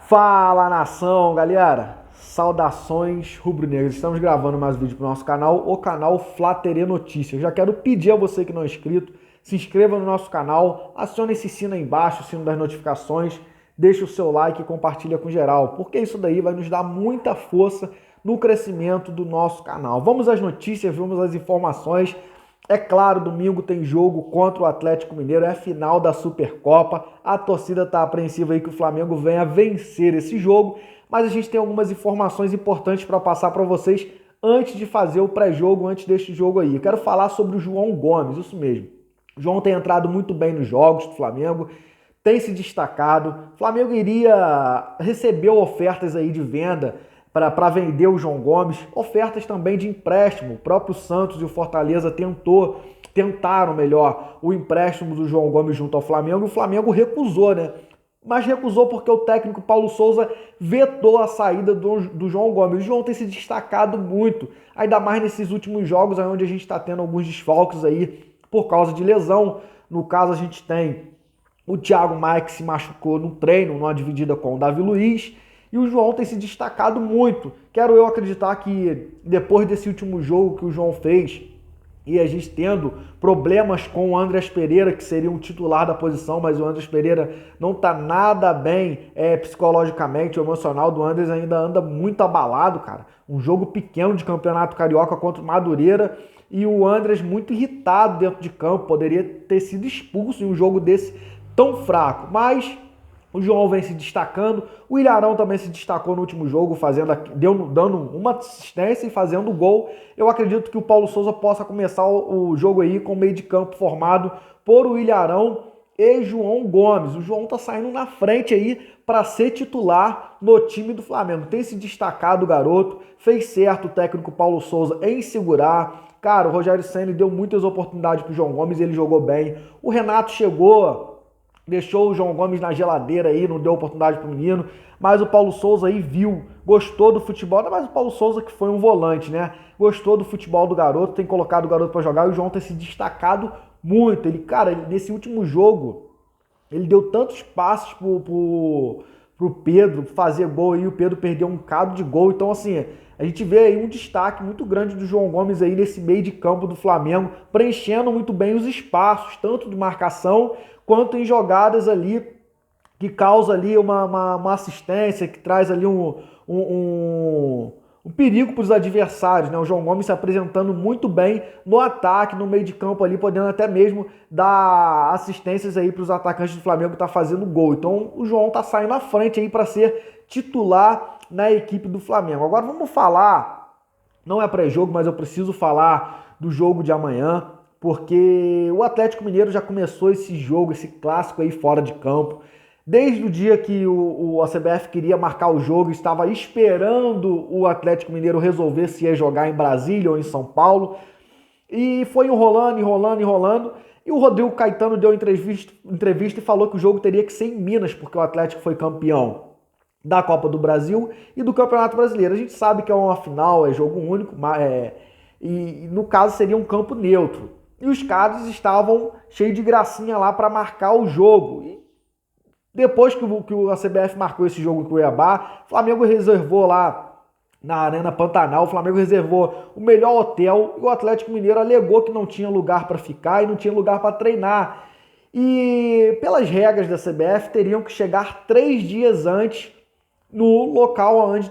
Fala, nação, galera! Saudações rubro-negras. Estamos gravando mais um vídeo para o nosso canal, o canal Flá TV Notícias. Eu já quero pedir a você que não é inscrito, se inscreva no nosso canal, acione esse sino aí embaixo, o sino das notificações, deixe o seu like e compartilha com geral, porque isso daí vai nos dar muita força no crescimento do nosso canal. Vamos às notícias, vamos às informações. É claro, domingo tem jogo contra o Atlético Mineiro, é a final da Supercopa. A torcida está apreensiva aí que o Flamengo venha vencer esse jogo, mas a gente tem algumas informações importantes para passar para vocês antes de fazer o pré-jogo, antes deste jogo aí. Eu quero falar sobre o João Gomes, isso mesmo. O João tem entrado muito bem nos jogos do Flamengo, tem se destacado. O Flamengo iria receber ofertas aí de venda para vender o João Gomes, ofertas também de empréstimo. O próprio Santos e o Fortaleza tentaram o empréstimo do João Gomes junto ao Flamengo, e o Flamengo recusou, né? Mas recusou porque o técnico Paulo Souza vetou a saída do João Gomes. O João tem se destacado muito, ainda mais nesses últimos jogos, onde a gente está tendo alguns desfalques aí por causa de lesão. No caso, a gente tem o Thiago Maia, que se machucou no treino, numa dividida com o Davi Luiz, e o João tem se destacado muito. Quero eu acreditar que depois desse último jogo que o João fez, e a gente tendo problemas com o Andreas Pereira, que seria um titular da posição, mas o Andreas Pereira não está nada bem psicologicamente, o emocional do Andreas ainda anda muito abalado, cara. Um jogo pequeno de campeonato carioca contra o Madureira, e o Andreas muito irritado dentro de campo, poderia ter sido expulso em um jogo desse tão fraco, mas o João vem se destacando. O Ilharão também se destacou no último jogo, dando uma assistência e fazendo gol. Eu acredito que o Paulo Souza possa começar o jogo aí com o meio de campo formado por o Ilharão e João Gomes. O João tá saindo na frente aí para ser titular no time do Flamengo. Tem se destacado o garoto, fez certo o técnico Paulo Souza em segurar. Cara, o Rogério Ceni deu muitas oportunidades pro João Gomes e ele jogou bem. O Renato chegou, deixou o João Gomes na geladeira aí, não deu oportunidade pro menino, mas o Paulo Souza aí viu, gostou do futebol, ainda mais o Paulo Souza, que foi um volante, né? Gostou do futebol do garoto, tem colocado o garoto para jogar, e o João tem se destacado muito. Nesse último jogo, ele deu tantos passes pro Pedro fazer gol aí, o Pedro perdeu um bocado de gol. Então, assim, a gente vê aí um destaque muito grande do João Gomes aí nesse meio de campo do Flamengo, preenchendo muito bem os espaços, tanto de marcação quanto em jogadas ali que causa ali uma assistência, que traz ali um perigo para os adversários, né? O João Gomes se apresentando muito bem no ataque, no meio de campo ali, podendo até mesmo dar assistências aí para os atacantes do Flamengo que tá fazendo gol. Então o João tá saindo à frente aí para ser titular na equipe do Flamengo. Agora vamos falar, não é pré-jogo, mas eu preciso falar do jogo de amanhã, porque o Atlético Mineiro já começou esse jogo, esse clássico aí fora de campo. Desde o dia que a CBF queria marcar o jogo, estava esperando o Atlético Mineiro resolver se ia jogar em Brasília ou em São Paulo. E foi enrolando. E o Rodrigo Caetano deu entrevista e falou que o jogo teria que ser em Minas, porque o Atlético foi campeão da Copa do Brasil e do Campeonato Brasileiro. A gente sabe que é uma final, é jogo único, e no caso seria um campo neutro. E os caras estavam cheios de gracinha lá para marcar o jogo. E depois que a CBF marcou esse jogo com o Cuiabá, o Flamengo reservou lá na Arena Pantanal, o Flamengo reservou o melhor hotel, e o Atlético Mineiro alegou que não tinha lugar para ficar e não tinha lugar para treinar. E pelas regras da CBF, teriam que chegar 3 dias antes no local onde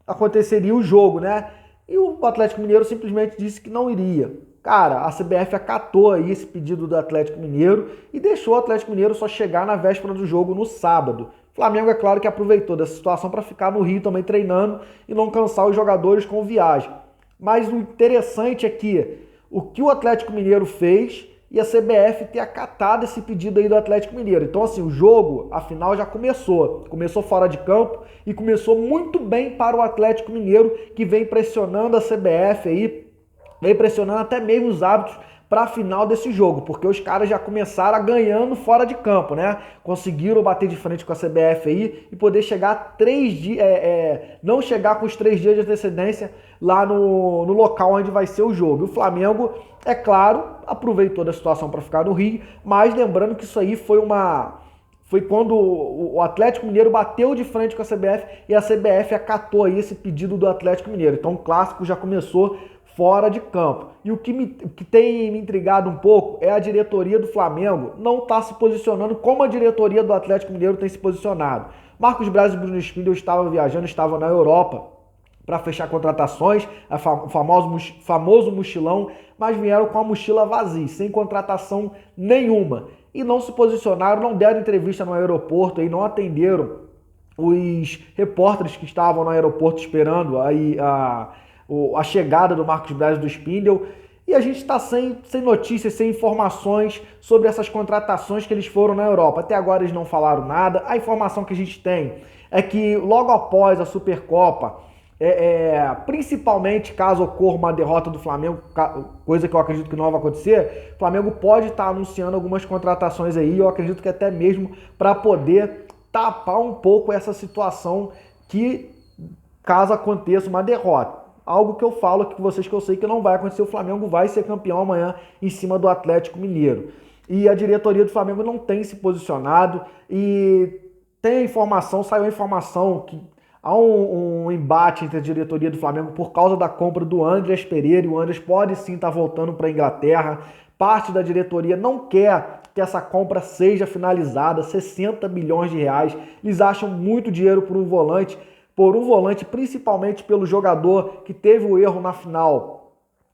aconteceria o jogo, né? E o Atlético Mineiro simplesmente disse que não iria. Cara, a CBF acatou aí esse pedido do Atlético Mineiro e deixou o Atlético Mineiro só chegar na véspera do jogo no sábado. O Flamengo, é claro que aproveitou dessa situação para ficar no Rio também treinando e não cansar os jogadores com viagem. Mas o interessante é que o que o Atlético Mineiro fez e a CBF ter acatado esse pedido aí do Atlético Mineiro. Então, assim, o jogo, afinal, já começou. Começou fora de campo e começou muito bem para o Atlético Mineiro, que vem pressionando a CBF aí, vem pressionando até mesmo os árbitros para a final desse jogo, porque os caras já começaram ganhando fora de campo, né? Conseguiram bater de frente com a CBF aí e poder chegar 3 dias, não chegar com os 3 dias de antecedência lá no local onde vai ser o jogo. E o Flamengo, é claro, aproveitou da situação para ficar no Rio, mas lembrando que isso aí foi uma foi quando o Atlético Mineiro bateu de frente com a CBF e a CBF acatou aí esse pedido do Atlético Mineiro. Então o clássico já começou fora de campo. E o que tem me intrigado um pouco é a diretoria do Flamengo não estar se posicionando como a diretoria do Atlético Mineiro tem se posicionado. Marcos Braz e Bruno Spindel estavam viajando, estavam na Europa para fechar contratações, o famoso mochilão, mas vieram com a mochila vazia, sem contratação nenhuma. E não se posicionaram, não deram entrevista no aeroporto, e não atenderam os repórteres que estavam no aeroporto esperando aí a chegada do Marcos Braz e do Spindel. E a gente está sem notícias, sem informações sobre essas contratações que eles foram na Europa. Até agora eles não falaram nada. A informação que a gente tem é que logo após a Supercopa, principalmente caso ocorra uma derrota do Flamengo, coisa que eu acredito que não vai acontecer, o Flamengo pode estar anunciando algumas contratações aí, eu acredito que até mesmo para poder tapar um pouco essa situação que caso aconteça uma derrota. Algo que eu falo aqui com vocês que eu sei que não vai acontecer, o Flamengo vai ser campeão amanhã em cima do Atlético Mineiro. E a diretoria do Flamengo não tem se posicionado e tem a informação, saiu a informação que há um embate entre a diretoria do Flamengo por causa da compra do Andreas Pereira, e o Andreas pode sim estar voltando para a Inglaterra. Parte da diretoria não quer que essa compra seja finalizada, 60 milhões de reais. Eles acham muito dinheiro por um volante, principalmente pelo jogador que teve o erro na final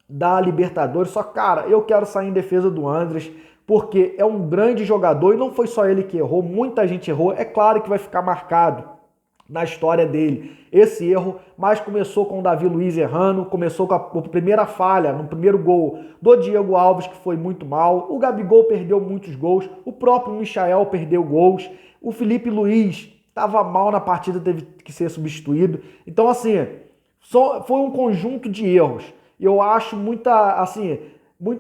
da Libertadores. Só, cara, eu quero sair em defesa do Andreas, porque é um grande jogador e não foi só ele que errou, muita gente errou. É claro que vai ficar marcado na história dele esse erro, mas começou com o Davi Luiz errando, começou com a primeira falha no primeiro gol do Diego Alves, que foi muito mal, o Gabigol perdeu muitos gols, o próprio Michael perdeu gols, o Felipe Luiz estava mal na partida, teve que ser substituído. Então, assim, foi um conjunto de erros. Eu acho muita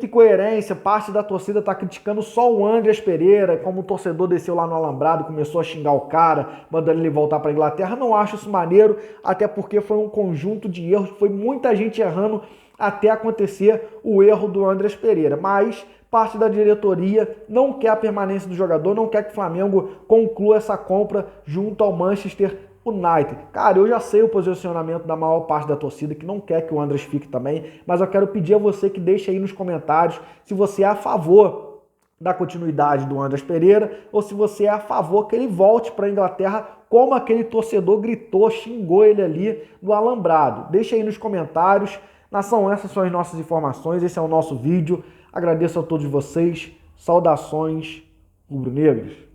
incoerência, parte da torcida tá criticando só o Andreas Pereira, como o torcedor desceu lá no Alambrado, começou a xingar o cara, mandando ele voltar para a Inglaterra. Não acho isso maneiro, até porque foi um conjunto de erros, foi muita gente errando até acontecer o erro do Andreas Pereira. Mas parte da diretoria não quer a permanência do jogador, não quer que o Flamengo conclua essa compra junto ao Manchester United. Cara, eu já sei o posicionamento da maior parte da torcida que não quer que o Andreas fique também, mas eu quero pedir a você que deixe aí nos comentários se você é a favor da continuidade do Andreas Pereira ou se você é a favor que ele volte para a Inglaterra, como aquele torcedor gritou, xingou ele ali no Alambrado. Deixa aí nos comentários. Nação, essas são as nossas informações, esse é o nosso vídeo. Agradeço a todos vocês. Saudações rubro-negras.